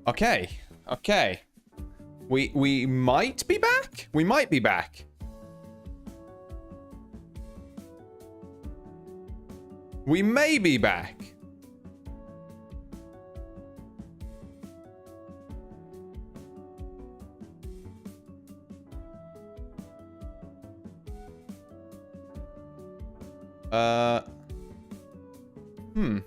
Okay. Okay. We might be back? We might be back. We may be back. Hmm.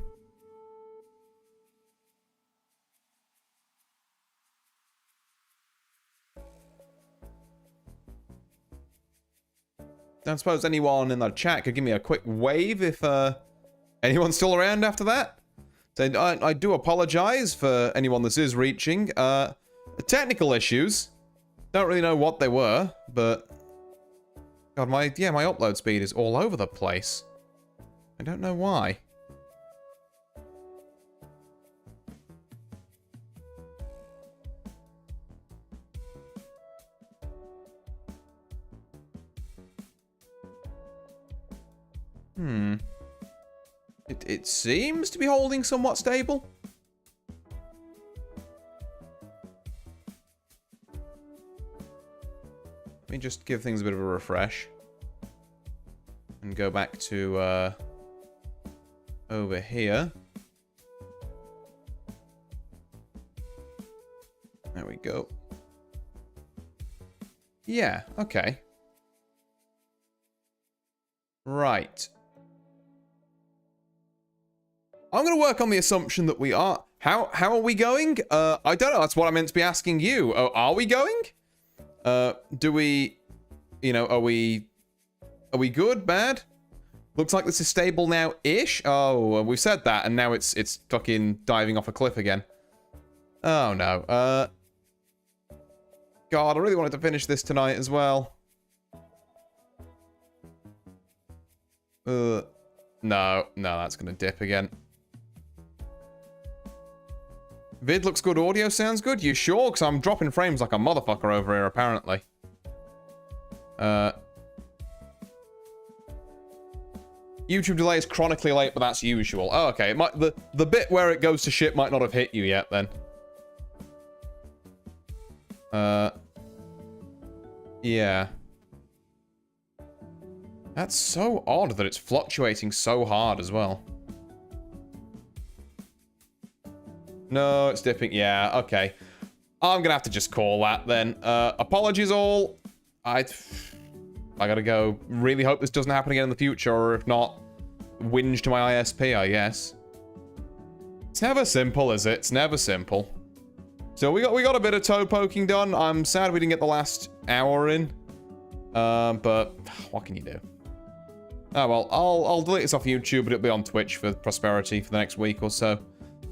Don't suppose anyone in the chat could give me a quick wave if anyone's still around after that. So I do apologize for anyone this is reaching. Technical issues. Don't really know what they were, but God, my upload speed is all over the place. I don't know why. It seems to be holding somewhat stable. Let me just give things a bit of a refresh. And go back to, over here. There we go. Yeah, okay. Right. I'm going to work on the assumption that we are... How are we going? I don't know. That's what I meant to be asking you. Are we going? Do we... You know, are we good? Bad? Looks like this is stable now-ish. Oh, we've said that, and now it's fucking diving off a cliff again. Oh, no. God, I really wanted to finish this tonight as well. No, that's going to dip again. Vid looks good, audio sounds good. You sure? Because I'm dropping frames like a motherfucker over here, apparently. YouTube delay is chronically late, but that's usual. Oh, okay. The bit where it goes to shit might not have hit you yet, then. Yeah. That's so odd that it's fluctuating so hard as well. No, it's dipping. Yeah, okay. I'm gonna have to just call that then. Apologies all. I gotta go. Really hope this doesn't happen again in the future, or if not, whinge to my ISP, I guess. It's never simple, is it? It's never simple. So we got a bit of toe poking done. I'm sad we didn't get the last hour in. But what can you do? Oh well, I'll delete this off YouTube, but it'll be on Twitch for prosperity for the next week or so.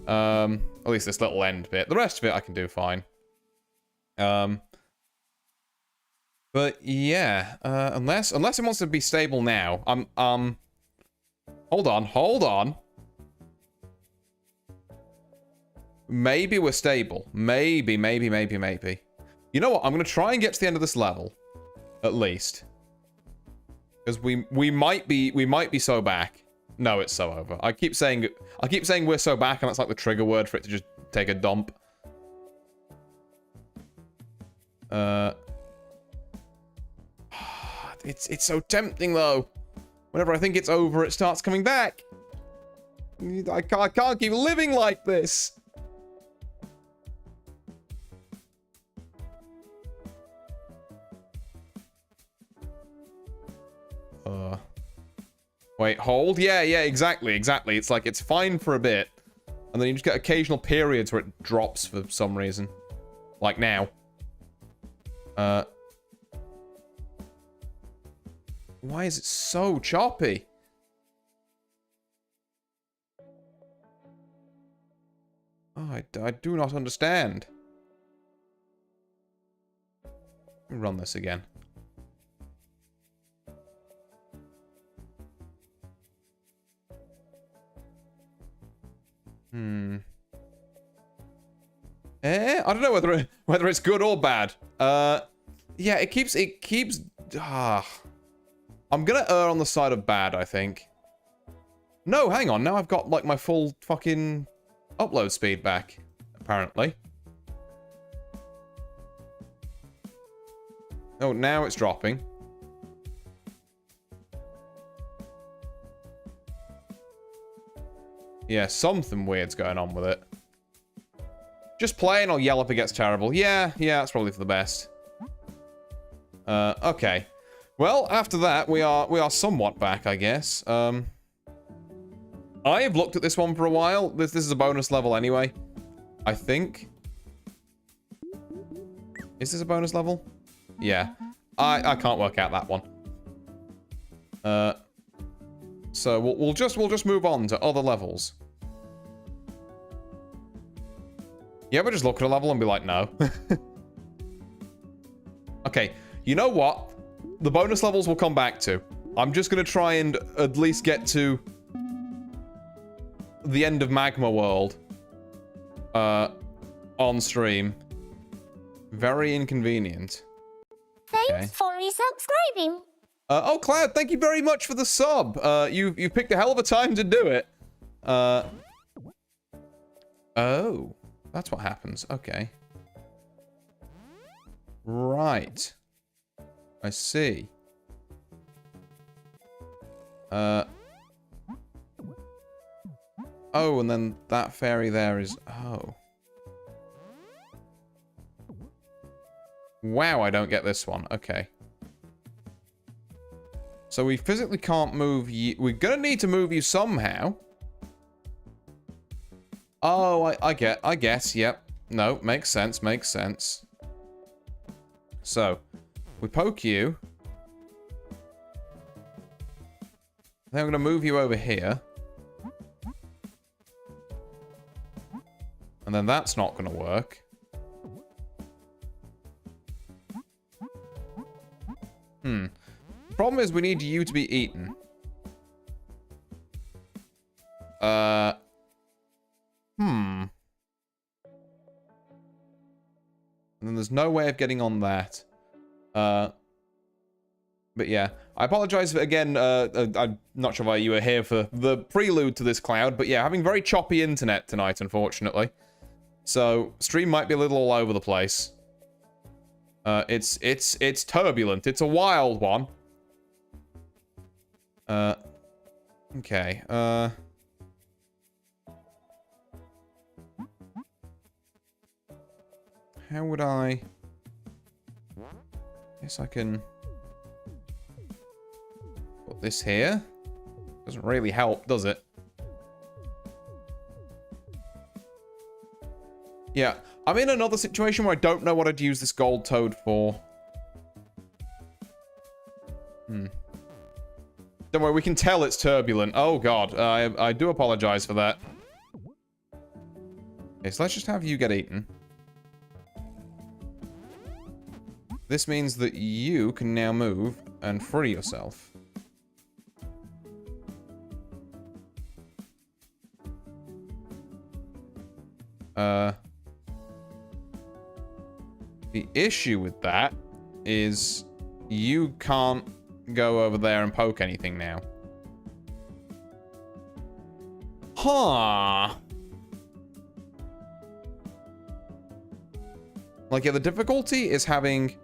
At least this little end bit. The rest of it I can do fine. But yeah, unless it wants to be stable now. Hold on. Maybe we're stable. Maybe. You know what? I'm gonna try and get to the end of this level, at least, because we might be so back. No, it's so over. I keep saying we're so back, and that's like the trigger word for it to just take a dump. It's so tempting though. Whenever I think it's over, it starts coming back. I can't keep living like this. Wait, hold? Yeah, exactly. It's like, it's fine for a bit. And then you just get occasional periods where it drops for some reason. Like now. Why is it so choppy? Oh, I do not understand. Let me run this again. I don't know whether it's good or bad. Yeah, it keeps. I'm gonna err on the side of bad, I think. No, hang on. Now I've got like my full fucking upload speed back. Apparently, Oh, now it's dropping. Yeah, something weird's going on with it. Just playing or yell if it gets terrible. Yeah, that's probably for the best. Okay. Well, after that, we are somewhat back, I guess. I have looked at this one for a while. This is a bonus level anyway. I think. Is this a bonus level? Yeah. I can't work out that one. So we'll just move on to other levels. You ever just look at a level and be like, no? Okay, you know what? The bonus levels we'll come back to. I'm just gonna try and at least get to the end of Magma World on stream. Very inconvenient. Thanks for resubscribing. Oh, Cloud, thank you very much for the sub. You picked a hell of a time to do it. Oh, that's what happens. Okay. Right. I see. Oh, and then that fairy there is... Oh. Wow, I don't get this one. Okay. So we physically can't move you. We're gonna need to move you somehow. Oh, I guess, yep. No, makes sense, makes sense. So, we poke you. Then I'm gonna move you over here. And then that's not gonna work. The problem is we need you to be eaten. And then there's no way of getting on that. But yeah. I apologize again, I'm not sure why you were here for the prelude to this, Cloud, but yeah, having very choppy internet tonight, unfortunately. So, stream might be a little all over the place. It's turbulent. It's a wild one. Okay, how would I... Guess I can... Put this here. Doesn't really help, does it? Yeah, I'm in another situation where I don't know what I'd use this gold toad for. Don't worry, we can tell it's turbulent. Oh god, I do apologize for that. Okay, so let's just have you get eaten. This means that you can now move and free yourself. The issue with that is you can't go over there and poke anything now. Huh. Like, yeah, the difficulty is having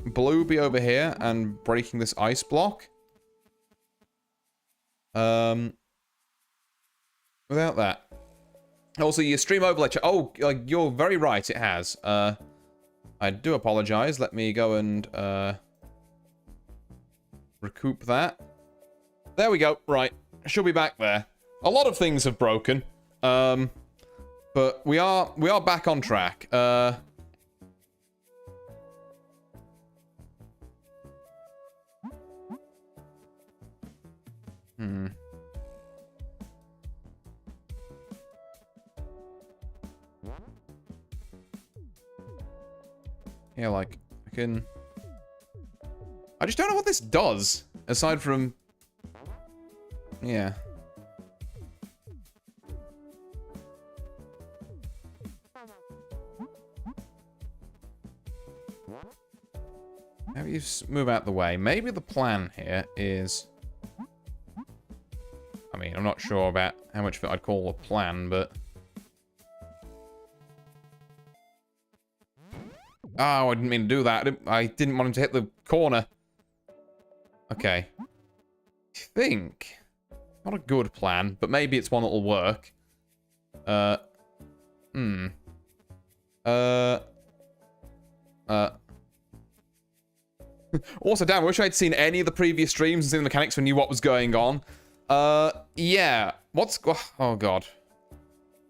Blue be over here and breaking this ice block. Without that. Also, your stream overlay... Oh, you're very right, it has. I do apologize. Let me go and, recoup that. There we go. Right. She'll be back there. A lot of things have broken. But we are back on track. Yeah, like, I can... I just don't know what this does, aside from... Yeah. How do you move out the way? Maybe the plan here is... I mean, I'm not sure about how much of it I'd call a plan, but... Oh, I didn't mean to do that. I didn't want him to hit the corner. Okay. I think... Not a good plan, but maybe it's one that'll work. Also, damn, I wish I'd seen any of the previous streams and seen the mechanics and knew what was going on. Yeah. Oh, God.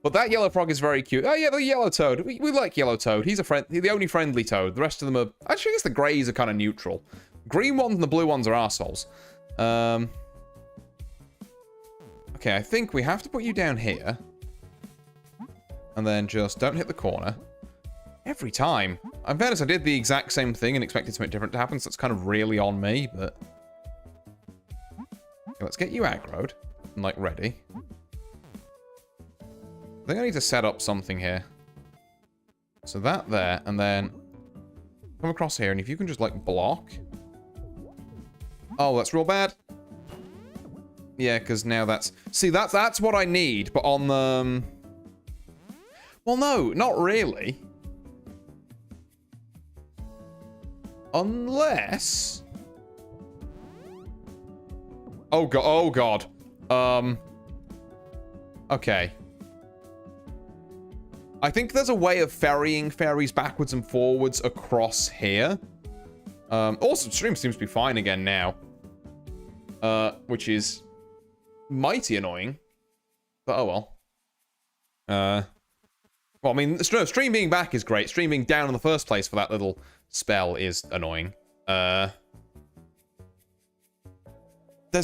But that yellow frog is very cute. Oh, yeah, the yellow toad. We like yellow toad. He's the only friendly toad. The rest of them are... Actually, I guess the greys are kind of neutral. Green ones and the blue ones are arseholes. Okay, I think we have to put you down here. And then just don't hit the corner. Every time. In fairness, I did the exact same thing and expected something different to happen, so it's kind of really on me, but... Okay, let's get you aggroed and, like, ready. I think I need to set up something here. So that there, and then... Come across here, and if you can just, like, block... Oh, that's real bad. Yeah, because now that's... See, that's what I need, but on the... Well, no, not really. Unless... Oh, God. Oh, God. Okay. I think there's a way of ferrying fairies backwards and forwards across here. Also, stream seems to be fine again now. Which is mighty annoying. But oh well. Well, I mean, stream being back is great. Stream being down in the first place for that little spell is annoying. There's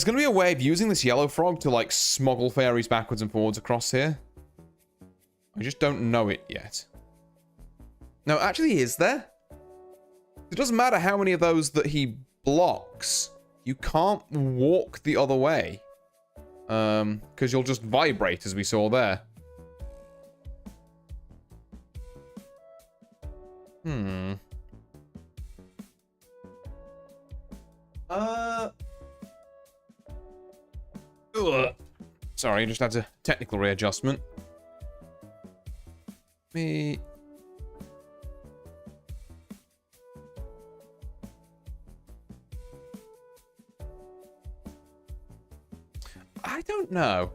gonna be a way of using this yellow frog to, like, smuggle fairies backwards and forwards across here. I just don't know it yet. No, actually, is there? It doesn't matter how many of those that he blocks. You can't walk the other way. Because you'll just vibrate, as we saw there. Sorry, just had a technical readjustment. Me. I don't know.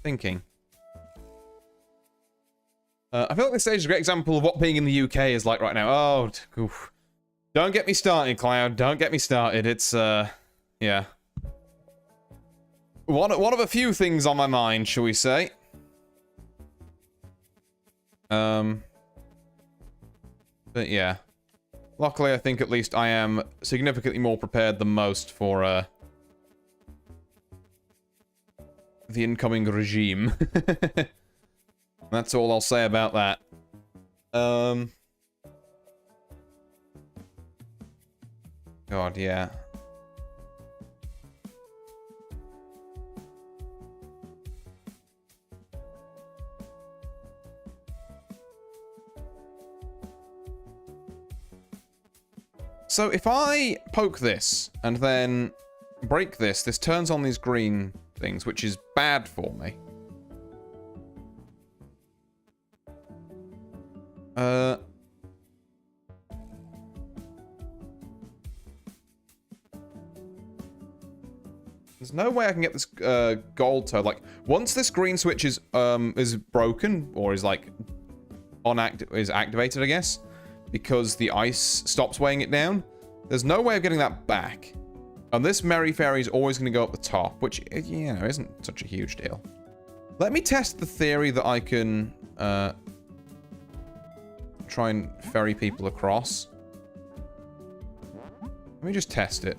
Thinking. I feel like this stage is a great example of what being in the UK is like right now. Oh, oof. Don't get me started, Cloud. Don't get me started. It's, yeah. One of a few things on my mind, shall we say. But yeah. Luckily, I think at least I am significantly more prepared than most for, the incoming regime. That's all I'll say about that. God, yeah. So if I poke this and then break this, this turns on these green things, which is bad for me. There's no way I can get this gold toad. Like, once this green switch is broken or is like activated, I guess, because the ice stops weighing it down, there's no way of getting that back. And this Merry Fairy is always going to go up the top, which, you know, isn't such a huge deal. Let me test the theory that I can try and ferry people across. Let me just test it.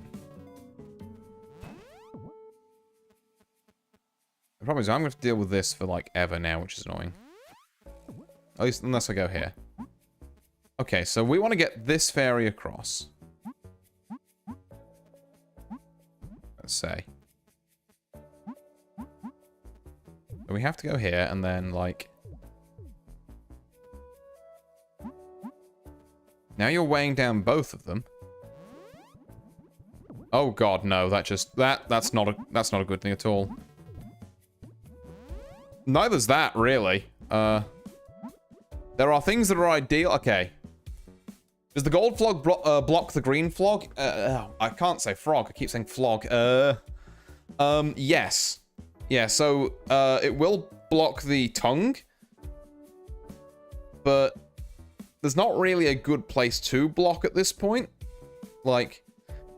The problem is I'm going to have to deal with this for, like, ever now, which is annoying. At least, unless I go here. Okay, so we want to get this fairy across. Let's say. So we have to go here, and then, like... Now you're weighing down both of them. Oh god, no, that's not a good thing at all. neither's that, really. There are things that are ideal. Okay. Does the gold flog block the green flog? I can't say frog. I keep saying flog. Yes. Yeah, so, it will block the tongue. But there's not really a good place to block at this point. Like,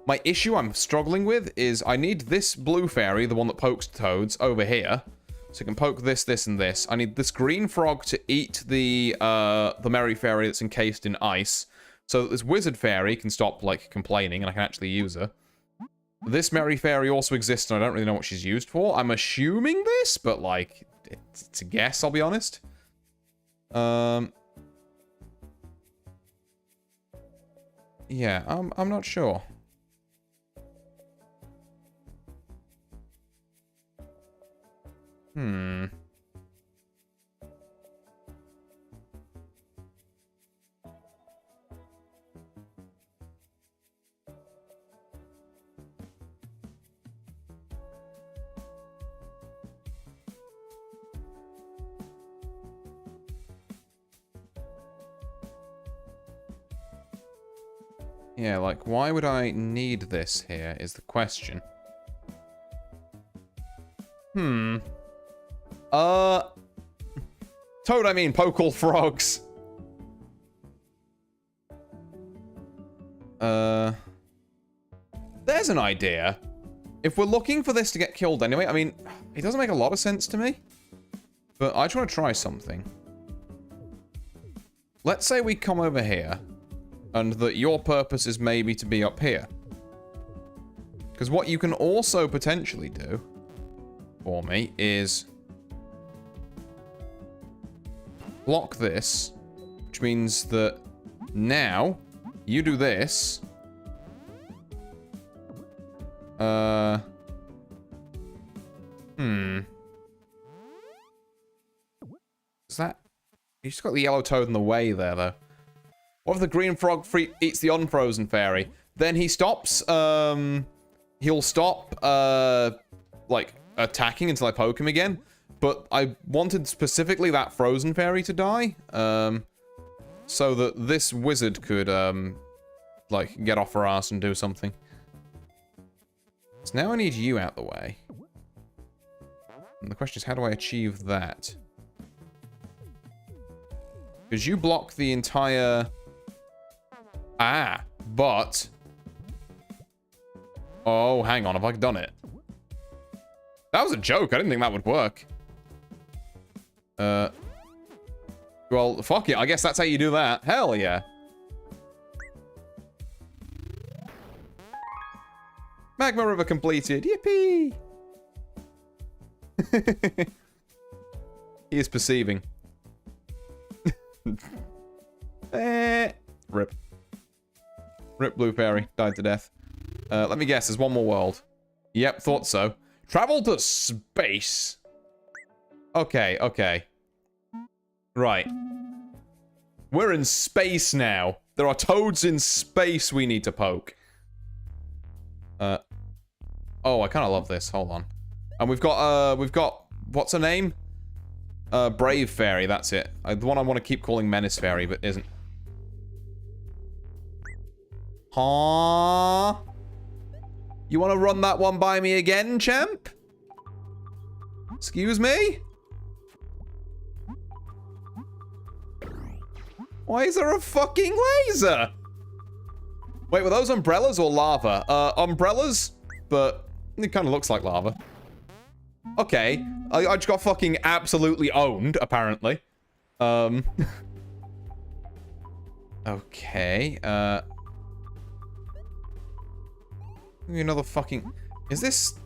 my issue I'm struggling with is I need this blue fairy, the one that pokes toads, over here. So it can poke this, this, and this. I need this green frog to eat the merry fairy that's encased in ice. So that this wizard fairy can stop, like, complaining and I can actually use her. This merry fairy also exists and I don't really know what she's used for. I'm assuming this, but, like, it's a guess, I'll be honest. Yeah, I'm not sure. Yeah, like, why would I need this here is the question. Toad, I mean, poke all frogs. There's an idea. If we're looking for this to get killed anyway, I mean, it doesn't make a lot of sense to me. But I just want to try something. Let's say we come over here. And that your purpose is maybe to be up here. Because what you can also potentially do for me is block this, which means that now you do this. Is that... You just got the yellow toad in the way there, though. What if the green frog eats the unfrozen fairy? Then he stops, he'll stop, like, attacking until I poke him again. But I wanted specifically that frozen fairy to die, so that this wizard could, like, get off her ass and do something. So now I need you out the way. And the question is, how do I achieve that? Because you block the entire... Ah, but... Oh, hang on. Have I done it? That was a joke. I didn't think that would work. Well, fuck it. I guess that's how you do that. Hell yeah. Magma River completed. Yippee! He is perceiving. Rip. Rip Blue Fairy. Died to death. Let me guess. There's one more world. Yep, thought so. Travel to space. Okay, okay. Right. We're in space now. There are toads in space we need to poke. Oh, I kind of love this. Hold on. And we've got, what's her name? Brave Fairy, that's it. The one I want to keep calling Menace Fairy, but isn't. Huh? You want to run that one by me again, champ? Excuse me? Why is there a fucking laser? Wait, were those umbrellas or lava? Umbrellas, but it kind of looks like lava. Okay, I just got fucking absolutely owned, apparently. Okay, another fucking... Is this...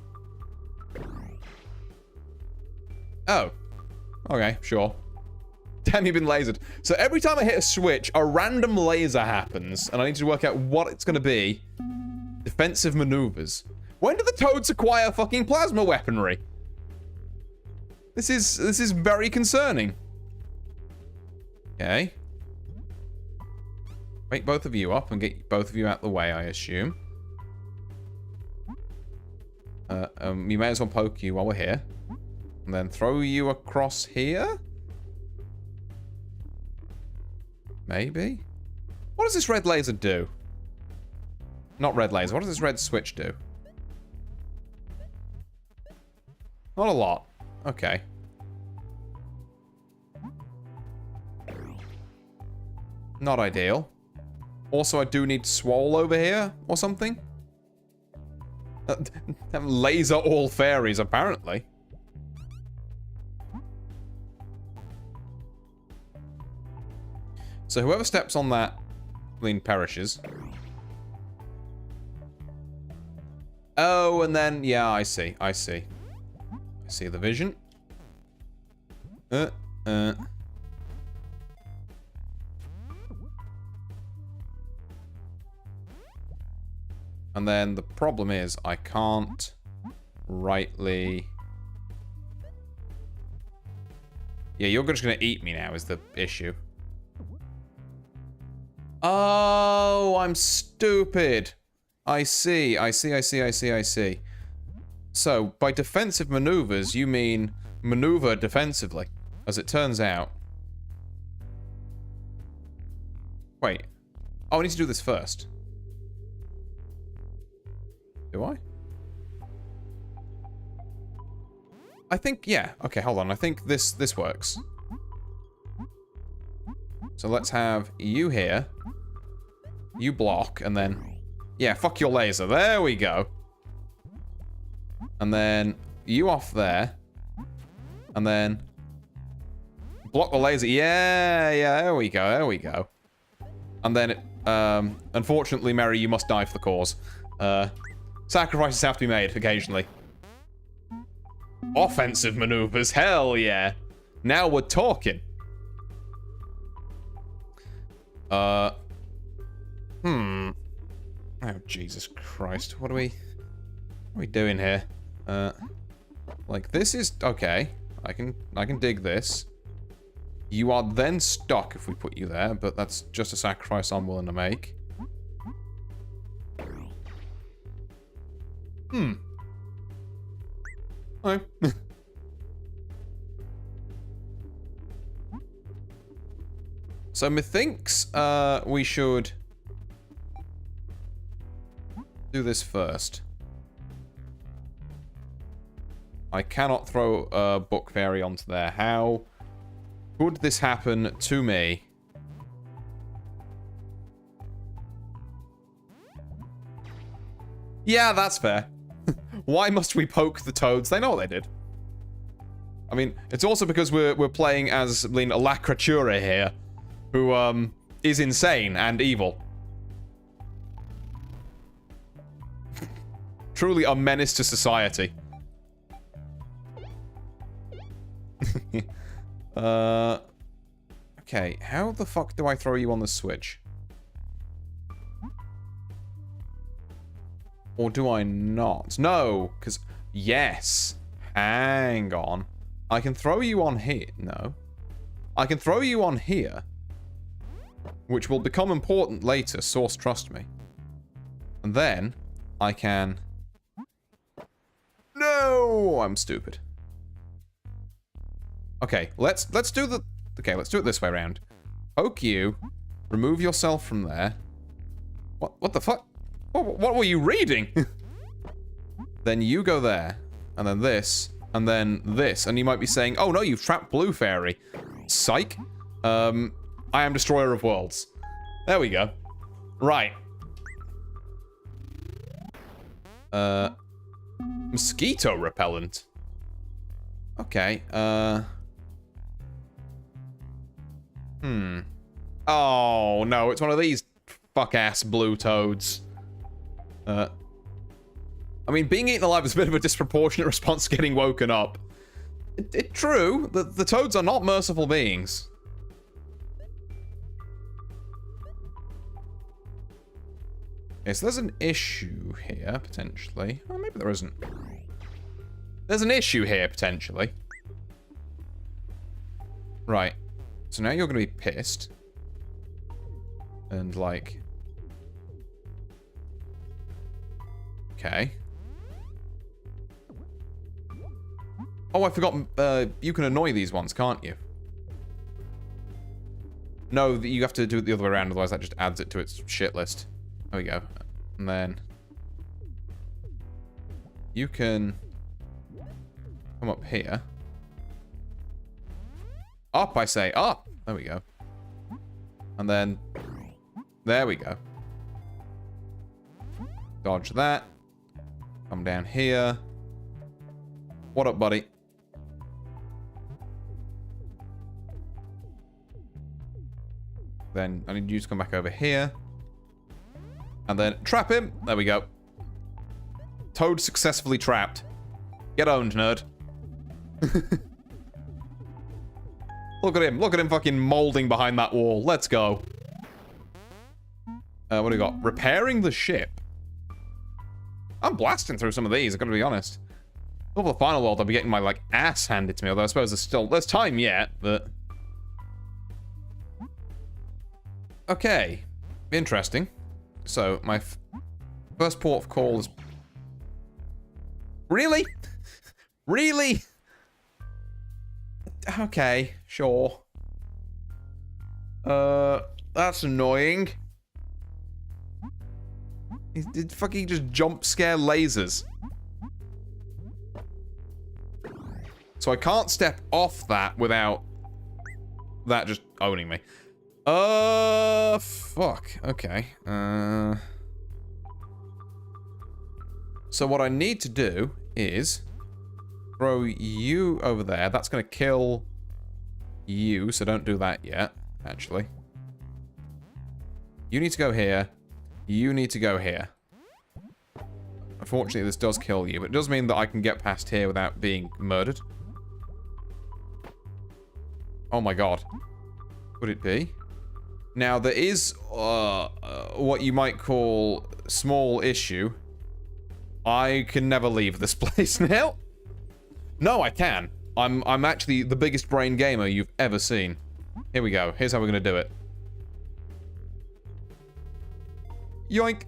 Oh. Okay, sure. Damn, you've been lasered. So every time I hit a switch, a random laser happens, and I need to work out what it's gonna be. Defensive maneuvers. When do the toads acquire fucking plasma weaponry? This is very concerning. Okay. Wake both of you up and get both of you out the way, I assume. You may as well poke you while we're here. And then throw you across here? Maybe? What does this red laser do? Not red laser. What does this red switch do? Not a lot. Okay. Not ideal. Also, I do need swole over here or something. Laser all fairies, apparently. So whoever steps on that, perishes. Oh, and then, yeah, I see. I see the vision. And then the problem is I can't rightly... Yeah, you're just going to eat me now is the issue. Oh, I'm stupid. I see. So, by defensive maneuvers, you mean maneuver defensively, as it turns out. Wait. Oh, I need to do this first. Do I? I think, yeah. Okay, hold on. I think this works. So let's have you here. You block, and then... Yeah, fuck your laser. There we go. And then you off there. And then... Block the laser. Yeah, there we go. And then, unfortunately, Mary, you must die for the cause. Sacrifices have to be made, occasionally. Offensive maneuvers, hell yeah. Now we're talking. Oh, Jesus Christ. What are we doing here? Like, this is... Okay. I can dig this. You are then stuck if we put you there, but that's just a sacrifice I'm willing to make. Oh. So methinks we should do this first. I cannot throw a book fairy onto there. How could this happen to me? Yeah, that's fair. Why must we poke the toads? They know what they did. I mean, it's also because we're playing as La Creatura here, who is insane and evil. Truly a menace to society. Okay, how the fuck do I throw you on the switch? Or do I not? No, because... Yes. Hang on. I can throw you on here. No. I can throw you on here. Which will become important later. Source, trust me. And then, I can... No! I'm stupid. Okay, let's do the... Okay, let's do it this way around. Poke you. Remove yourself from there. What the fuck? What were you reading? Then you go there, and then this, and then this, and you might be saying, oh no, you've trapped Blue Fairy. Psych. I am Destroyer of Worlds. There we go. Right. Mosquito repellent. Okay, Oh, no, it's one of these fuck-ass blue toads. I mean, being eaten alive is a bit of a disproportionate response to getting woken up. It's true, the toads are not merciful beings. Okay, so there's an issue here, potentially. Oh, maybe there isn't. There's an issue here, potentially. Right. So now you're going to be pissed. And, like... Okay. Oh, I forgot. You can annoy these ones, can't you? No, you have to do it the other way around, otherwise that just adds it to its shit list. There we go. And then... you can... come up here. Up, I say. Up! There we go. And then... there we go. Dodge that. Come down here. What up, buddy? Then I need you to come back over here. And then trap him. There we go. Toad successfully trapped. Get owned, nerd. Look at him. Look at him fucking molding behind that wall. Let's go. What do we got? Repairing the ship. I'm blasting through some of these, I've got to be honest. Over the final world, I'll be getting my, like, ass handed to me. Although I suppose there's time yet, but... okay. Interesting. So, my first port of call is... really? Really? Okay, sure. That's annoying. He did fucking just jump scare lasers. So I can't step off that without that just owning me. Fuck. Okay. So what I need to do is throw you over there. That's going to kill you, so don't do that yet, actually. You need to go here. You need to go here. Unfortunately, this does kill you, but it does mean that I can get past here without being murdered. Oh my god. Could it be? Now, there is what you might call small issue. I can never leave this place now. No, I can. I'm actually the biggest brain gamer you've ever seen. Here we go. Here's how we're gonna do it. Yoink.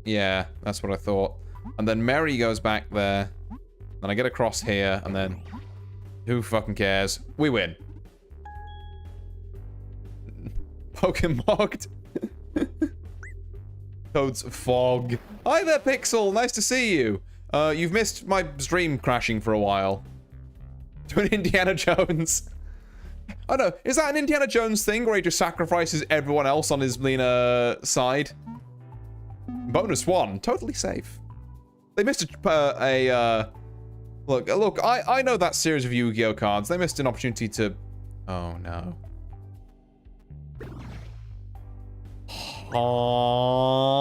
Yeah, that's what I thought. And then Mary goes back there. Then I get across here, and then... who fucking cares? We win. Pokemon. Toad's fog. Hi there, Pixel. Nice to see you. You've missed my stream crashing for a while. To an Indiana Jones. I don't know. Is that an Indiana Jones thing where he just sacrifices everyone else on his Lena side? Bonus 1. Totally safe. They missed a Look, I know that series of Yu-Gi-Oh cards. They missed an opportunity to... oh, no. Aww.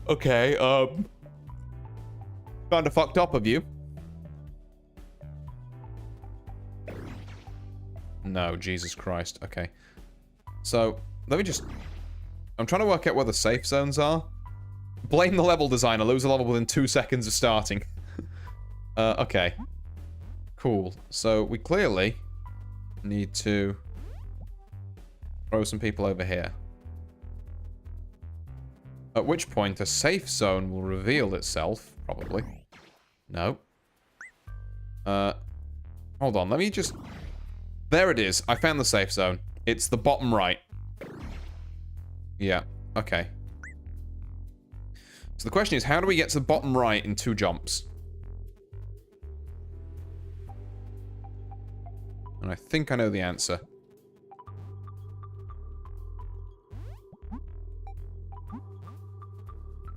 Okay, kinda fucked up of you. No, Jesus Christ. Okay. So, let me just... I'm trying to work out where the safe zones are. Blame the level designer. Lose a level within 2 seconds of starting. Okay. Cool. So, we clearly need to throw some people over here. At which point, a safe zone will reveal itself, probably. No. Hold on, let me just... there it is. I found the safe zone. It's the bottom right. Yeah, okay. So the question is, how do we get to the bottom right in 2 jumps? And I think I know the answer.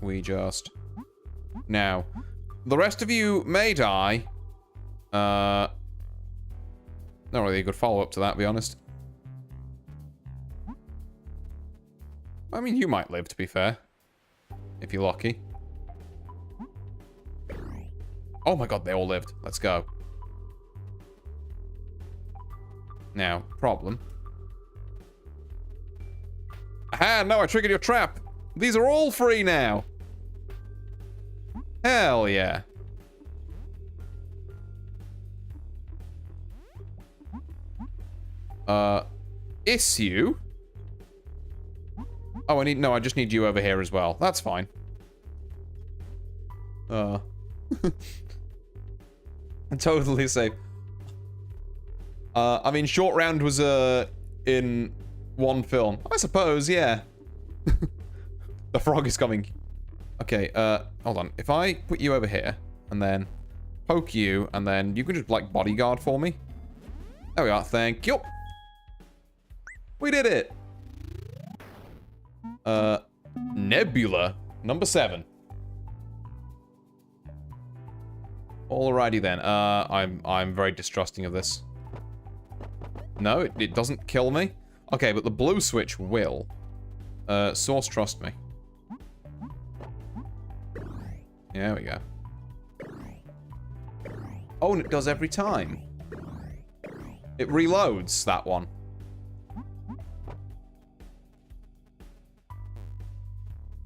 We just... now, the rest of you may die. Not really a good follow-up to that, to be honest. I mean, you might live, to be fair. If you're lucky. Oh my god, they all lived. Let's go. Now, problem. Aha, no, I triggered your trap. These are all free now. Hell yeah. Issue? Oh, I just need you over here as well. That's fine. Totally safe. I mean, Short Round was in one film. I suppose, yeah. The frog is coming. Okay, hold on. If I put you over here, and then poke you, and then you can just, like, bodyguard for me. There we are. Thank you. We did it. Nebula, number 7. Alrighty then. I'm very distrusting of this. No, it doesn't kill me. Okay, but the blue switch will. Source, trust me. There we go. Oh, and it does every time. It reloads, that one.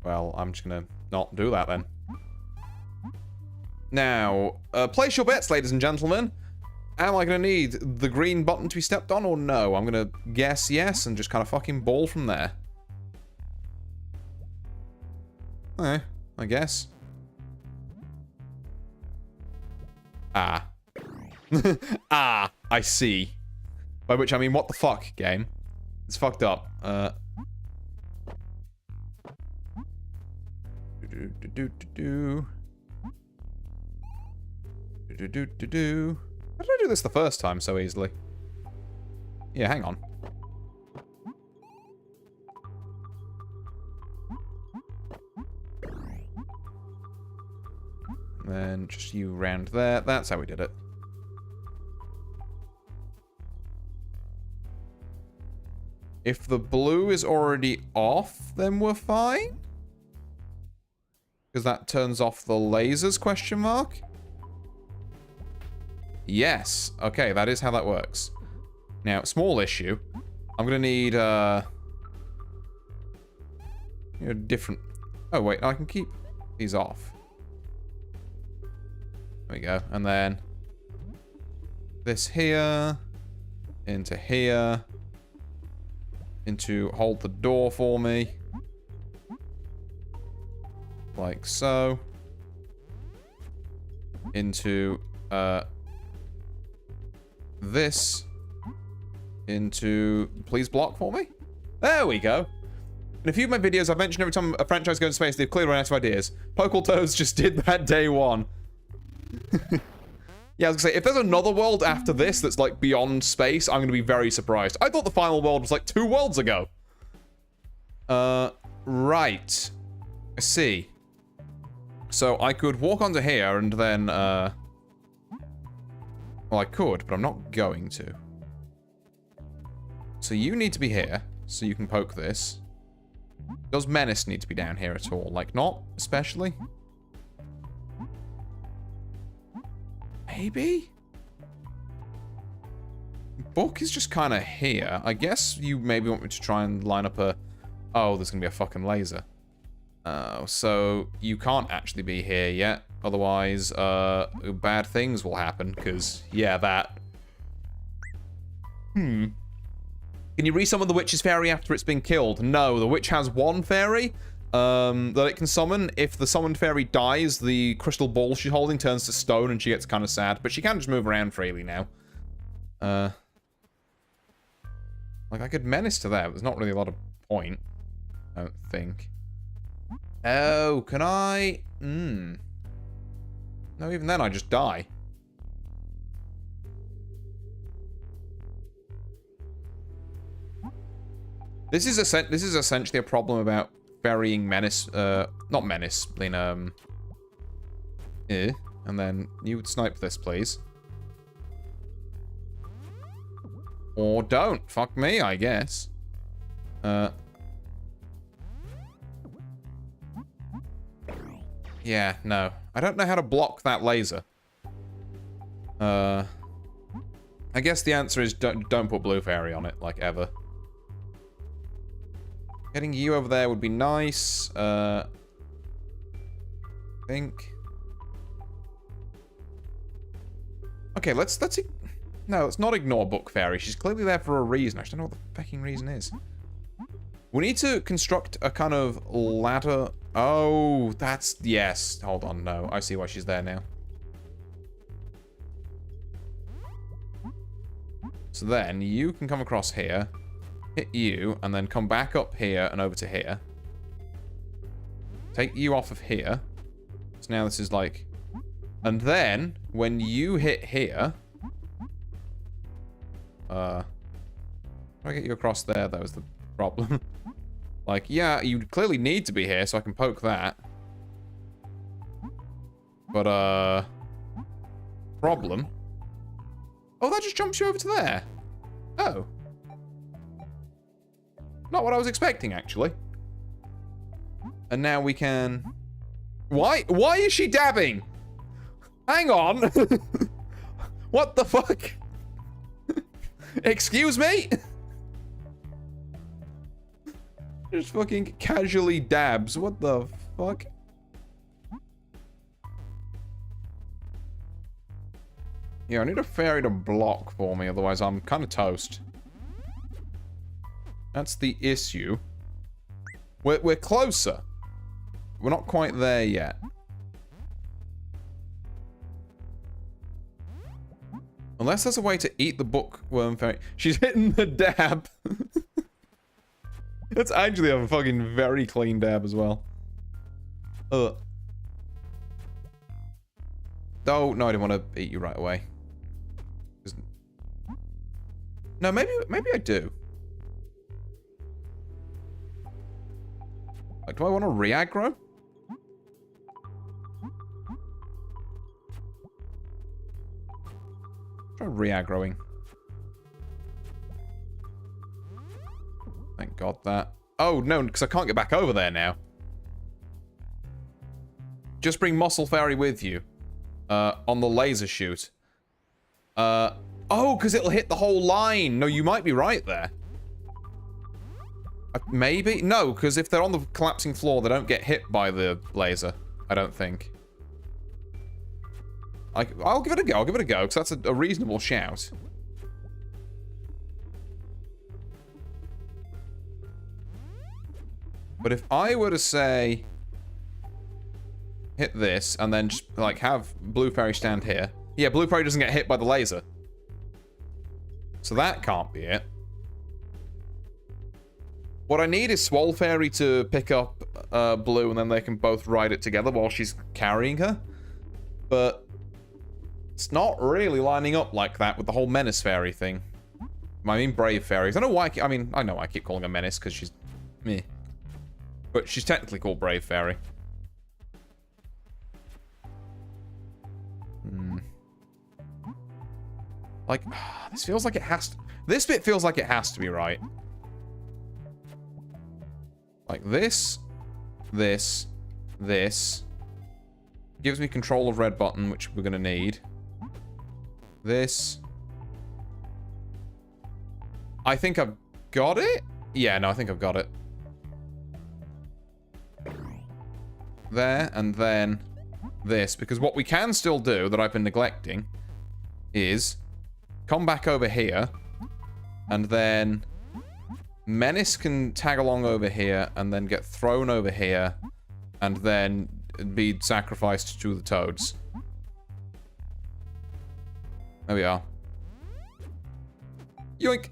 Well, I'm just gonna not do that then. Now, place your bets, ladies and gentlemen. Am I gonna need the green button to be stepped on or no? I'm gonna guess yes and just kind of fucking ball from there. Okay, I guess. Ah. Ah, I see. By which I mean, what the fuck, game? It's fucked up. How did I do this the first time so easily? Yeah, hang on. Then just you round there. That's how we did it. If the blue is already off, then we're fine. Because that turns off the lasers, question mark? Yes. Okay, that is how that works. Now, small issue. I'm going to need, a different... Oh, wait, I can keep these off. There we go. And then this here, into here, into hold the door for me. Like so. Into, this. Into, please block for me. There we go. In a few of my videos, I've mentioned every time a franchise goes into space, they've clearly run out of ideas. Toes just did that day one. Yeah, I was gonna say, if there's another world after this that's like beyond space, I'm gonna be very surprised. I thought the final world was like 2 worlds ago. Right. I see. So I could walk onto here and then, well, I could, but I'm not going to. So you need to be here, so you can poke this. Does Menace need to be down here at all? Like, not especially? Maybe? Book is just kind of here. I guess you maybe want me to try and line up a... Oh, there's going to be a fucking laser. So you can't actually be here yet. Otherwise, bad things will happen, because, yeah, that... Can you resummon the witch's fairy after it's been killed? No, the witch has 1 fairy that it can summon. If the summoned fairy dies, the crystal ball she's holding turns to stone and she gets kind of sad. But she can just move around freely now. Like, I could menace to that. There's not really a lot of point, I don't think. Oh, can I? No, even then I just die. This is essentially a problem about ferrying Menace, not Menace, I mean, and then you would snipe this, please. Or don't. Fuck me, I guess. Yeah, no. I don't know how to block that laser. I guess the answer is don't put blue fairy on it, like, ever. Getting you over there would be nice. I think. Okay, let's no, let's not ignore Book Fairy. She's clearly there for a reason. I just don't know what the fucking reason is. We need to construct a kind of ladder Oh, that's... Yes. Hold on, no. I see why she's there now. So then, you can come across here, hit you, and then come back up here and over to here. Take you off of here. So now this is like... And then, when you hit here... How do I get you across there? That was the problem. Like, yeah, you clearly need to be here, so I can poke that. But, problem. Oh, that just jumps you over to there. Oh. Not what I was expecting, actually. And now we can... Why is she dabbing? Hang on. What the fuck? Excuse me? Just fucking casually dabs. What the fuck? Yeah, I need a fairy to block for me, otherwise I'm kind of toast. That's the issue. We're closer. We're not quite there yet. Unless there's a way to eat the bookworm fairy. She's hitting the dab. That's actually a fucking very clean dab as well. Oh, no, I didn't want to eat you right away. No, maybe I do. Like, do I want to re-aggro? Try re-aggroing. Thank God that. Oh, no, because I can't get back over there now. Just bring Muscle Fairy with you. On the laser shoot. Oh, because it'll hit the whole line. No, you might be right there. Maybe? No, because if they're on the collapsing floor, they don't get hit by the laser. I don't think. I'll give it a go. I'll give it a go, because that's a reasonable shout. But if I were to say... hit this, and then just, like, have Blue Fairy stand here. Yeah, Blue Fairy doesn't get hit by the laser. So that can't be it. What I need is Swole Fairy to pick up Blue, and then they can both ride it together while she's carrying her. But it's not really lining up like that with the whole Menace Fairy thing. I mean, Brave Fairy. I don't know why I know I keep calling her Menace, because she's... meh. But she's technically called Brave Fairy. Like, this feels like it has to... This bit feels like it has to be right. Like this, this, this. Gives me control of red button, which we're gonna need. This. I think I've got it? Yeah, no, I think I've got it. There, and then this. Because what we can still do, that I've been neglecting, is come back over here, and then Menace can tag along over here, and then get thrown over here, and then be sacrificed to the toads. There we are. Yoink!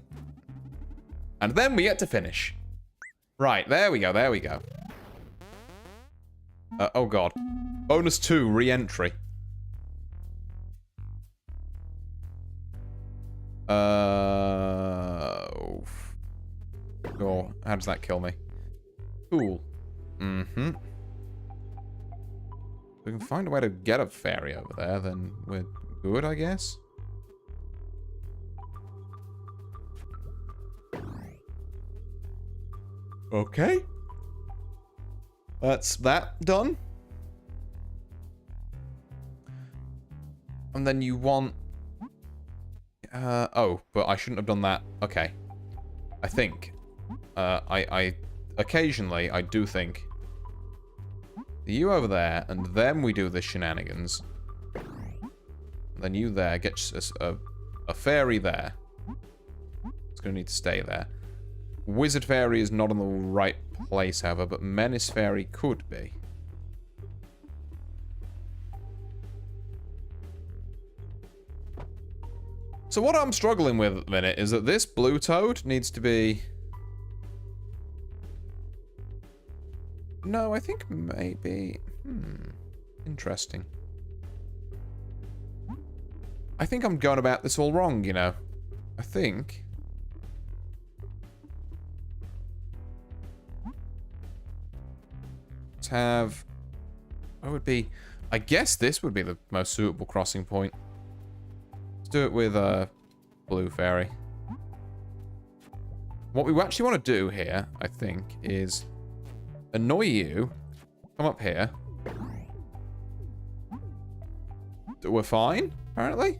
And then we get to finish. Right, there we go, there we go. Oh god. Bonus 2, re-entry. Oh, how does that kill me? Cool. Mm-hmm. We can find a way to get a fairy over there, then we're good, I guess. Okay. That's that done. And then you want... oh, but I shouldn't have done that. Okay. I think. Occasionally, I do think. You over there, and then we do the shenanigans. And then you there, get a fairy there. It's gonna need to stay there. Wizard Fairy is not on the right place, however, but Menace Fairy could be. So what I'm struggling with at the minute is that this blue toad needs to be... No, I think maybe... Interesting. I think I'm going about this all wrong, you know. I think... Let's have... What would be... I guess this would be the most suitable crossing point. Do it with a blue fairy. What we actually want to do here, I think, is annoy you. Come up here. We're fine, apparently.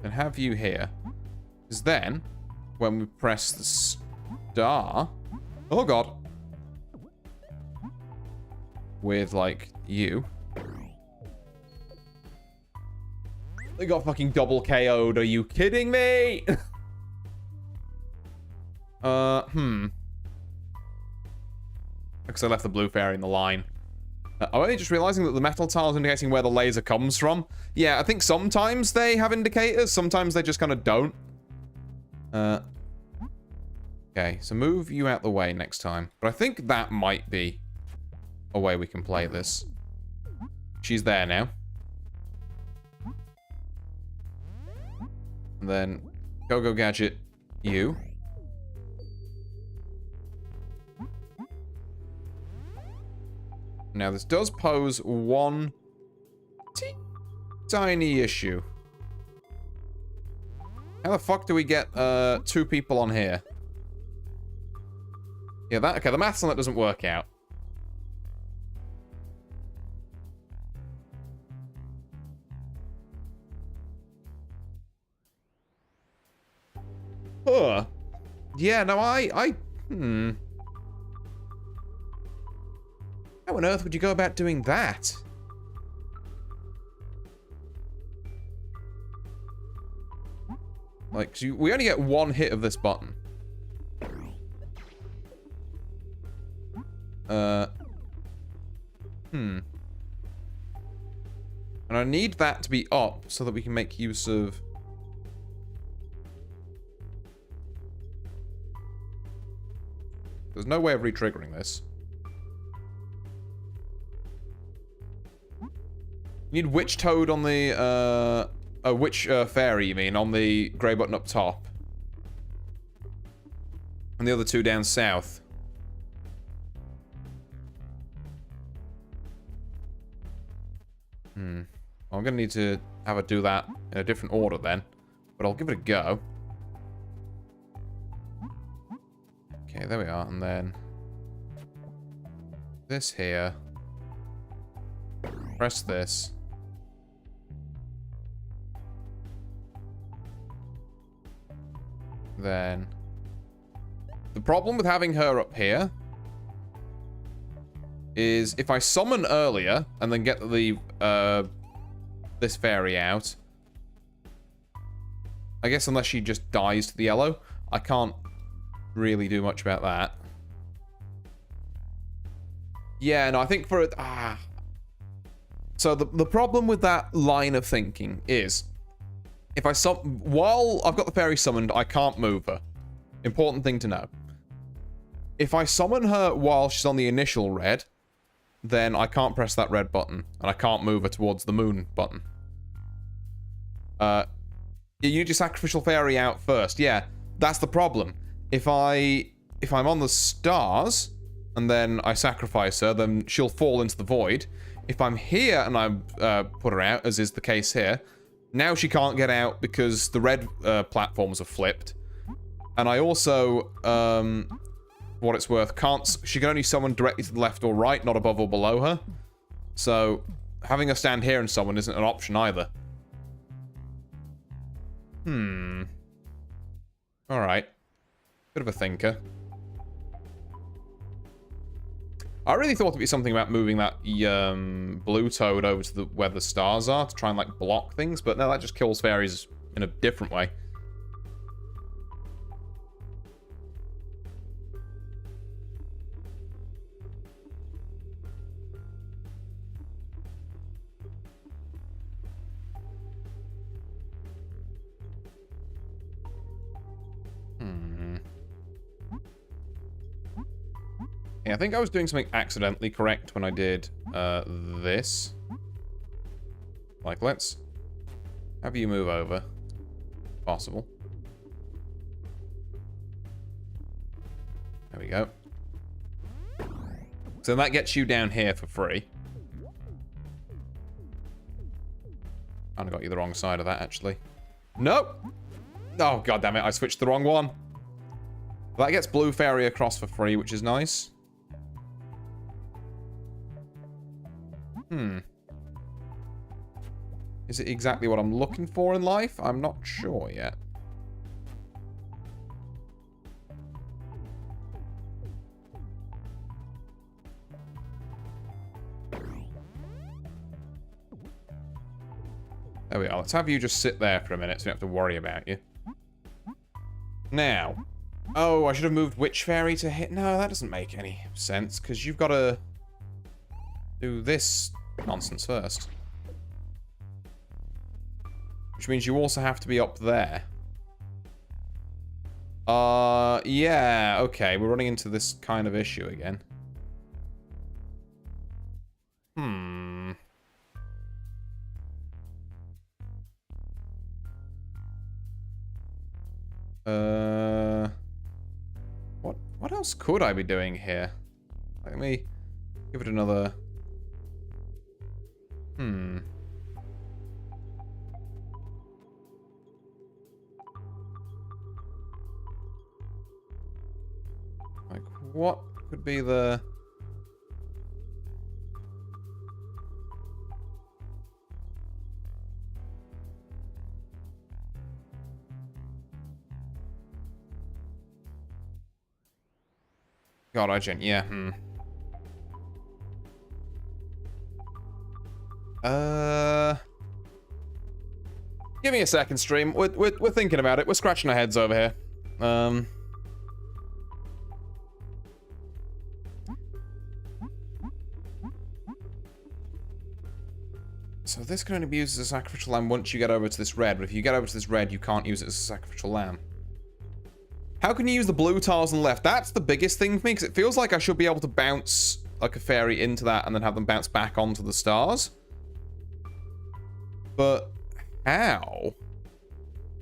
And have you here. Because then, when we press the star... Oh, God. With, like, you... They got fucking double KO'd. Are you kidding me? Because I left the blue fairy in the line. I'm only just realizing that the metal tile is indicating where the laser comes from. Yeah, I think sometimes they have indicators. Sometimes they just kind of don't. Okay, so move you out the way next time. But I think that might be a way we can play this. She's there now. And then Go Gadget, you. Now this does pose one tiny issue. How the fuck do we get 2 people on here? Yeah, that okay, the maths on that doesn't work out. Yeah, no, How on earth would you go about doing that? Like, so we only get 1 hit of this button. And I need that to be up so that we can make use of... There's no way of re-triggering this. You need Witch Toad on the, Witch Fairy, you mean, on the grey button up top. And the other 2 down south. Well, I'm gonna need to have her do that in a different order then. But I'll give it a go. Okay, there we are, and then this here. Press this. Then the problem with having her up here is if I summon earlier and then get the this fairy out, I guess unless she just dies to the yellow, I can't really do much about that. Yeah, no, I think for it... So the problem with that line of thinking is, if I while I've got the fairy summoned, I can't move her. Important thing to know. If I summon her while she's on the initial red, then I can't press that red button, and I can't move her towards the moon button. You need your sacrificial fairy out first. Yeah, that's the problem. If I'm on the stars, and then I sacrifice her, then she'll fall into the void. If I'm here and I put her out, as is the case here, now she can't get out because the red platforms are flipped. And I also, for what it's worth, she can only summon directly to the left or right, not above or below her. So having her stand here and summon isn't an option either. Alright. Bit of a thinker. I really thought it'd be something about moving that blue toad over to where the stars are to try and, like, block things, but no, that just kills fairies in a different way. Yeah, I think I was doing something accidentally correct when I did this. Like, let's have you move over. Possible. There we go. So that gets you down here for free. Kinda got you the wrong side of that, actually. Nope! Oh, god damn it, I switched the wrong one. That gets Blue Fairy across for free, which is nice. Is it exactly what I'm looking for in life? I'm not sure yet. There we are. Let's have you just sit there for a minute so we don't have to worry about you. Now. Oh, I should have moved Witch Fairy to hit. No, that doesn't make any sense, because you've got to do this nonsense first. Which means you also have to be up there. Yeah, okay. We're running into this kind of issue again. What else could I be doing here? Let me give it another... Like, what could be the... God, yeah, Give me a second, stream. We're thinking about it. We're scratching our heads over here. So this can only be used as a sacrificial lamb once you get over to this red, but if you get over to this red, you can't use it as a sacrificial lamb. How can you use the blue tiles on the left? That's the biggest thing for me, because it feels like I should be able to bounce like a fairy into that and then have them bounce back onto the stars. But how?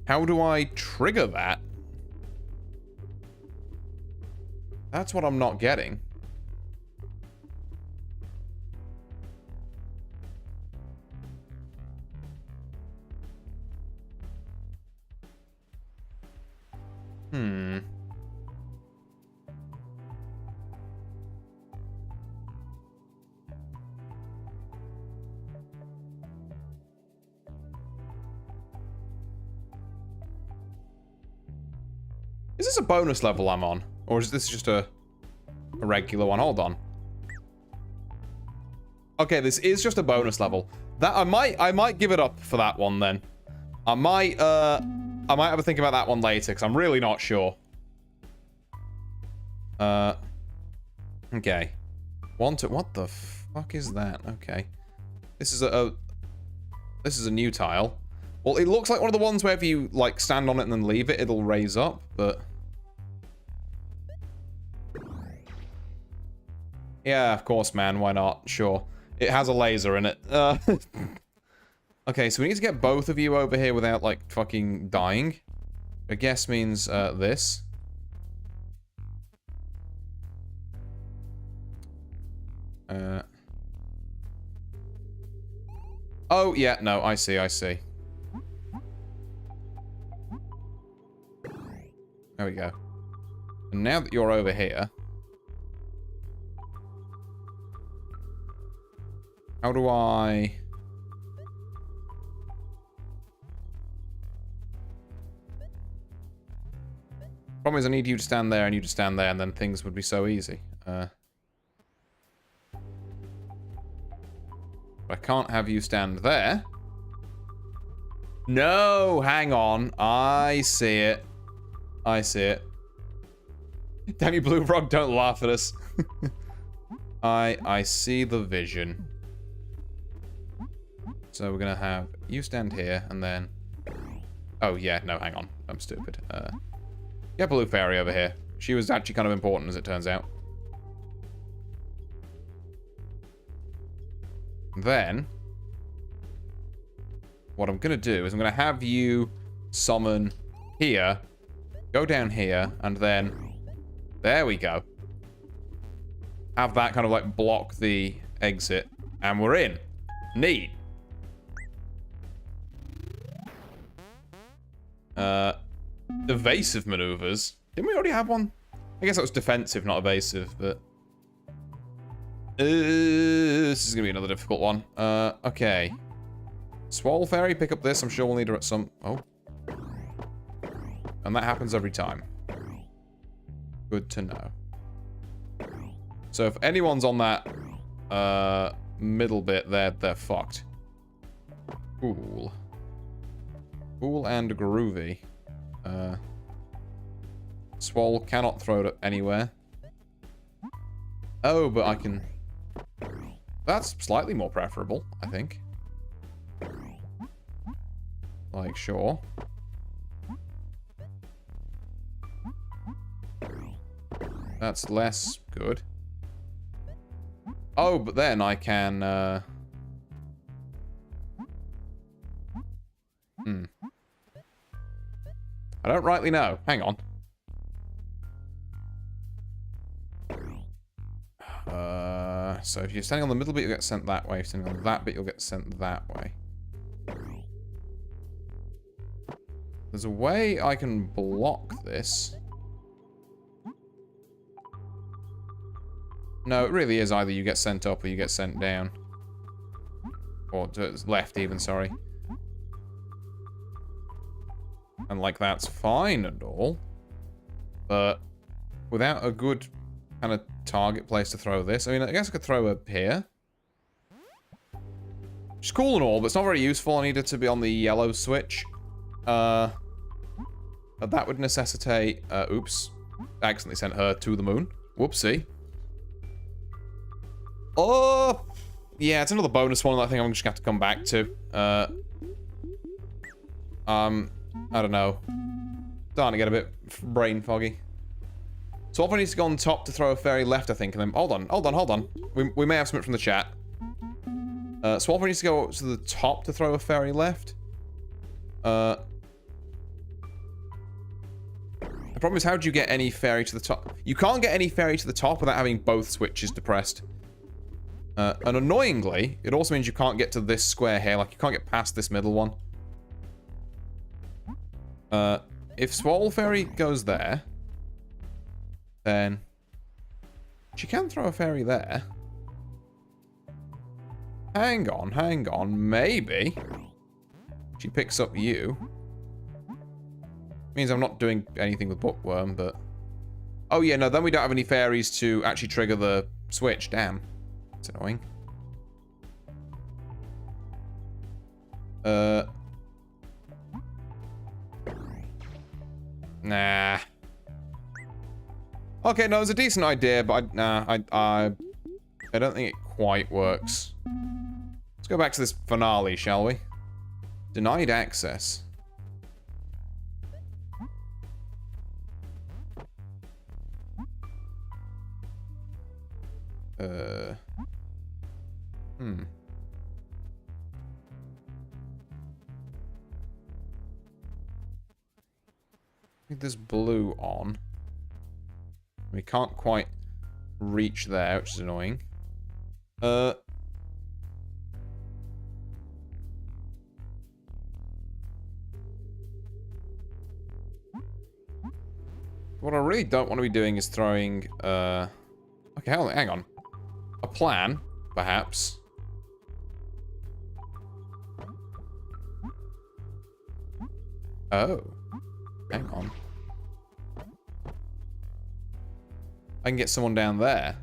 How do I trigger that? That's what I'm not getting. Is this a bonus level I'm on? Or is this just a regular one? Hold on. Okay, this is just a bonus level. That I might give it up for that one then. I might have a think about that one later, because I'm really not sure. Okay. What the fuck is that? Okay. This is a new tile. Well, it looks like one of the ones where if you, like, stand on it and then leave it, it'll raise up, but... Yeah, of course, man. Why not? Sure. It has a laser in it. Okay, so we need to get both of you over here without, like, fucking dying. I guess means, this. Oh, yeah, no, I see. There we go. And now that you're over here... How do I... Problem is I need you to stand there and you to stand there, and then things would be so easy. I can't have you stand there. No, hang on. I see it. Damn you, Blue Frog, don't laugh at us. I see the vision. So we're gonna have you stand here, and then... Oh, yeah, no, hang on. I'm stupid. Get Blue Fairy over here. She was actually kind of important, as it turns out. Then, what I'm going to do is I'm going to have you summon here, go down here, and then, there we go. Have that kind of like block the exit, and we're in. Neat. Evasive maneuvers. Didn't we already have one? I guess that was defensive, not evasive, but... this is going to be another difficult one. Okay. Swole Fairy, pick up this. I'm sure we'll need her at some... Oh. And that happens every time. Good to know. So if anyone's on that middle bit, they're fucked. Cool. Cool and groovy. Swole cannot throw it anywhere. Oh, but I can... That's slightly more preferable, I think. Like, sure. That's less good. Oh, but then I can, I don't rightly know. Hang on. So if you're standing on the middle bit, you'll get sent that way. If you're standing on that bit, you'll get sent that way. There's a way I can block this. No, it really is either you get sent up or you get sent down. Or to left even, sorry. And like that's fine and all. But without a good kind of target place to throw this, I mean, I guess I could throw it here. Which is cool and all, but it's not very useful. I need it to be on the yellow switch. But that would necessitate... oops. I accidentally sent her to the moon. Whoopsie. Oh! Yeah, it's another bonus one that I think I'm just going to have to come back to. I don't know. Starting to get a bit brain foggy. So Swalford needs to go on top to throw a fairy left, I think, and then... Hold on. We may have something from the chat. Swalford needs to go to the top to throw a fairy left. The problem is, how do you get any fairy to the top? You can't get any fairy to the top without having both switches depressed. And annoyingly, it also means you can't get to this square here. Like, you can't get past this middle one. If Swole Fairy goes there, then she can throw a fairy there. Hang on. Maybe she picks up you. Means I'm not doing anything with Bookworm, but... Oh, yeah, no, then we don't have any fairies to actually trigger the switch. Damn. That's annoying. Nah. Okay, no, it's a decent idea, but I don't think it quite works. Let's go back to this finale, shall we? Denied access. Need this blue on. We can't quite reach there, which is annoying. What I really don't want to be doing is throwing, okay, hang on. A plan, perhaps. Oh. Hang on. I can get someone down there.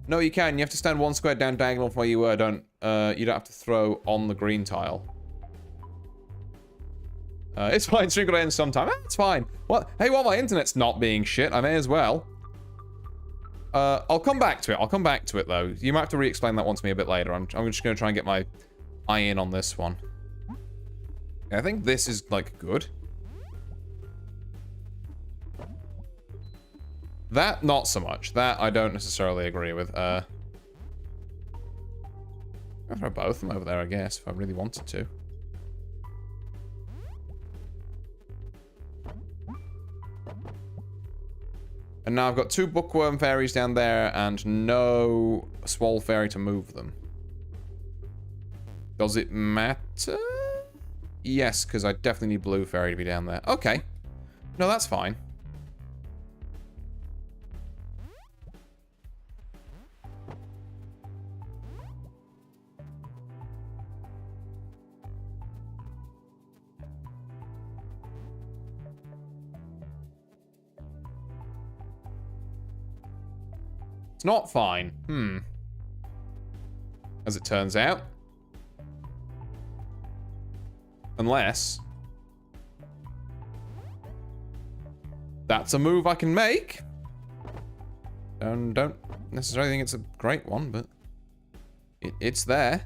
No, you can. You have to stand one square down diagonal from where you were. You don't have to throw on the green tile. It's fine. Stream could end sometime. It's fine. What? Hey, while my internet's not being shit, I may as well. I'll come back to it. Though. You might have to re-explain that one to me a bit later. I'm just going to try and get my eye in on this one. I think this is, like, good. That, not so much. That, I don't necessarily agree with. I'll throw both of them over there, I guess, if I really wanted to. And now I've got 2 bookworm fairies down there and no swole fairy to move them. Does it matter? Yes, because I definitely need blue fairy to be down there. Okay. No, that's fine. It's not fine. As it turns out. Unless that's a move I can make. Don't necessarily think it's a great one, but it's there.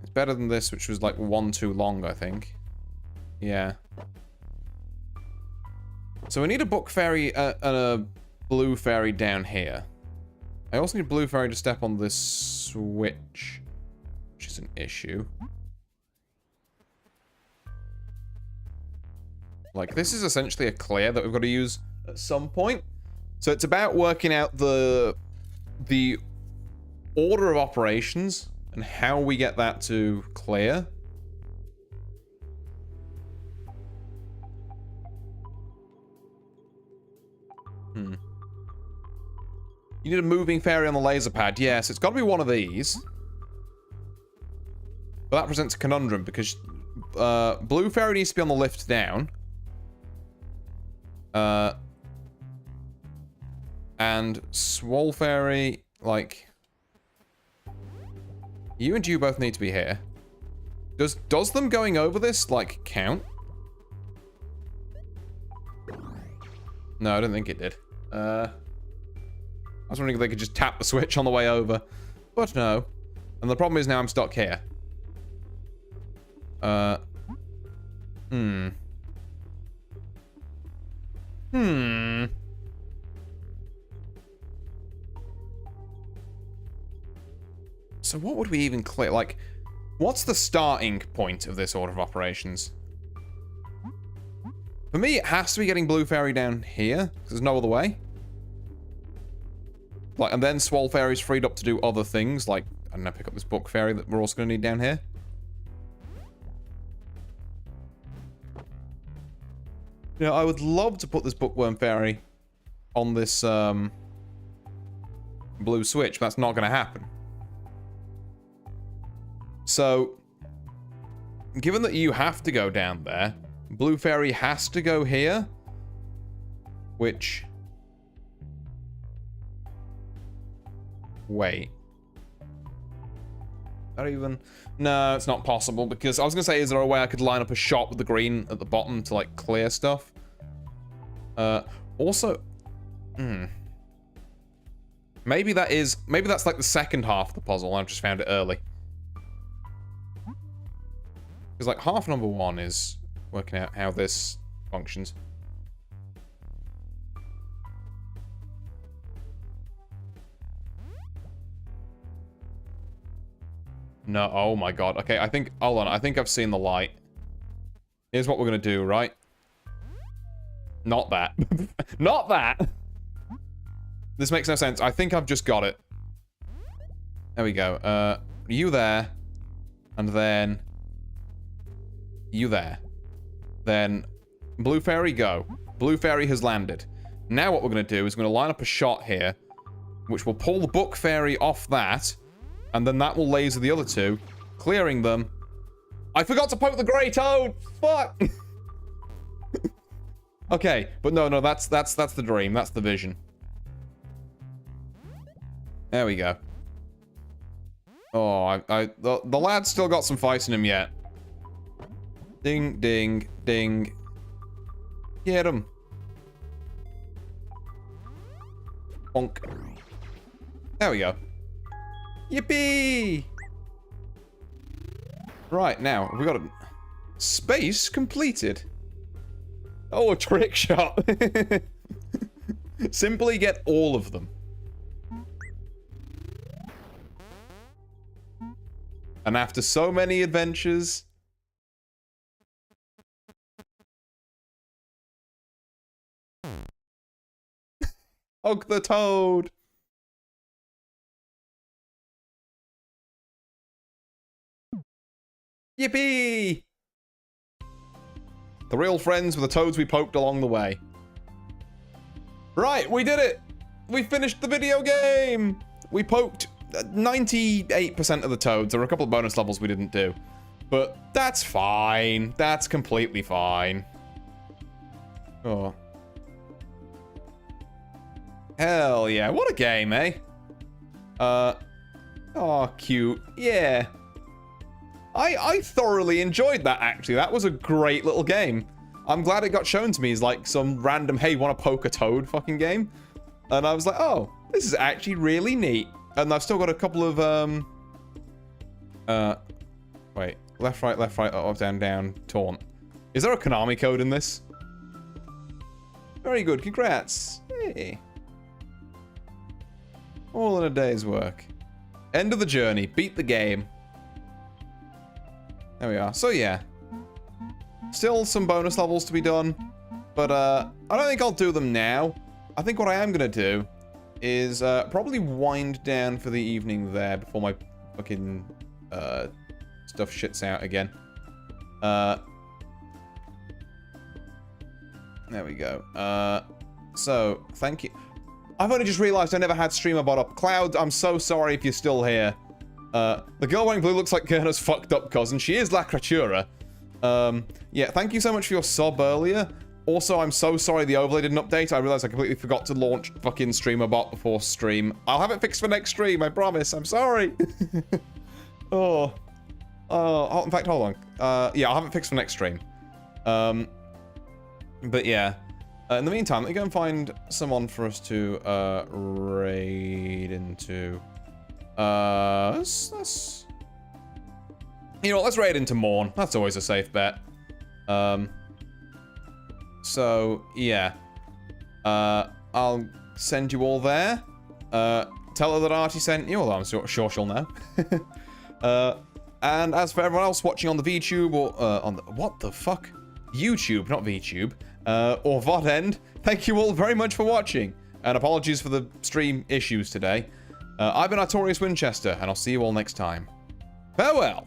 It's better than this, which was like 1 too long, I think. Yeah. So we need a book fairy and a blue fairy down here. I also need a blue fairy to step on this switch, which is an issue. Like, this is essentially a clear that we've got to use at some point. So it's about working out the order of operations and how we get that to clear. You need a moving fairy on the laser pad. Yes, it's got to be one of these. But that presents a conundrum because blue fairy needs to be on the lift down. And swole fairy, like, you and you both need to be here. Does them going over this, like, count? No, I don't think it did. I was wondering if they could just tap the switch on the way over. But no. And the problem is now I'm stuck here. So what would we even clear? Like, what's the starting point of this order of operations? For me, it has to be getting blue fairy down here, because there's no other way. Like, and then swole fairy's freed up to do other things, like, I don't know, pick up this book fairy that we're also going to need down here. You know, I would love to put this bookworm fairy on this blue switch, but that's not going to happen. So, given that you have to go down there, blue fairy has to go here, which... Wait. Not even... No, it's not possible, because I was going to say, is there a way I could line up a shot with the green at the bottom to, like, clear stuff? Also... Maybe that's, like, the second half of the puzzle, and I've just found it early. Because, like, half number 1 is working out how this functions. No, oh my god. Okay, I think, hold on, I think I've seen the light. Here's what we're gonna do, right? Not that. Not that! This makes no sense. I think I've just got it. There we go. You there. And then... You there. Then, blue fairy, go. Blue fairy has landed. Now what we're gonna do is we're gonna line up a shot here, which will pull the book fairy off that, and then that will laser the other two, clearing them. I forgot to poke the grey toad! Fuck! Okay, but no, that's the dream. That's the vision. There we go. Oh, the lad's still got some fight in him yet. Ding, ding, ding. Get him. Bonk. There we go. Yippee! Right, now, we got a... Space completed. Oh, a trick shot. Simply get all of them. And after so many adventures... Hug the toad! Yippee! The real friends were the toads we poked along the way. Right, we did it! We finished the video game! We poked 98% of the toads. There were a couple of bonus levels we didn't do. But that's fine. That's completely fine. Oh. Hell yeah. What a game, eh? Oh, cute. Yeah. I thoroughly enjoyed that, actually. That was a great little game. I'm glad it got shown to me as, like, some random, hey, want to poke a toad fucking game? And I was like, oh, this is actually really neat. And I've still got a couple of, wait. Left, right, up, down, down, taunt. Is there a Konami code in this? Very good, congrats. Hey. All in a day's work. End of the journey, beat the game. There we are. So yeah. Still some bonus levels to be done. But I don't think I'll do them now. I think what I am going to do is probably wind down for the evening there before my fucking stuff shits out again. There we go. So, thank you. I've only just realized I never had StreamerBot up. Cloud, I'm so sorry if you're still here. The girl wearing blue looks like Gerna's fucked up cousin. She is La Creatura. Yeah, thank you so much for your sub earlier. Also, I'm so sorry the overlay didn't update. I realized I completely forgot to launch fucking StreamerBot before stream. I'll have it fixed for next stream, I promise. I'm sorry. Oh, in fact, hold on. Yeah, I'll have it fixed for next stream. But yeah. In the meantime, let me go and find someone for us to raid into. Let's you know what, let's raid into Morn. That's always a safe bet. So yeah. I'll send you all there. Tell her that Artie sent you, although I'm sure she'll know. And as for everyone else watching on the VTube or on the, what the fuck? YouTube, not VTube. Or VOD end, thank you all very much for watching. And apologies for the stream issues today. I've been Artorius Winchester, and I'll see you all next time. Farewell!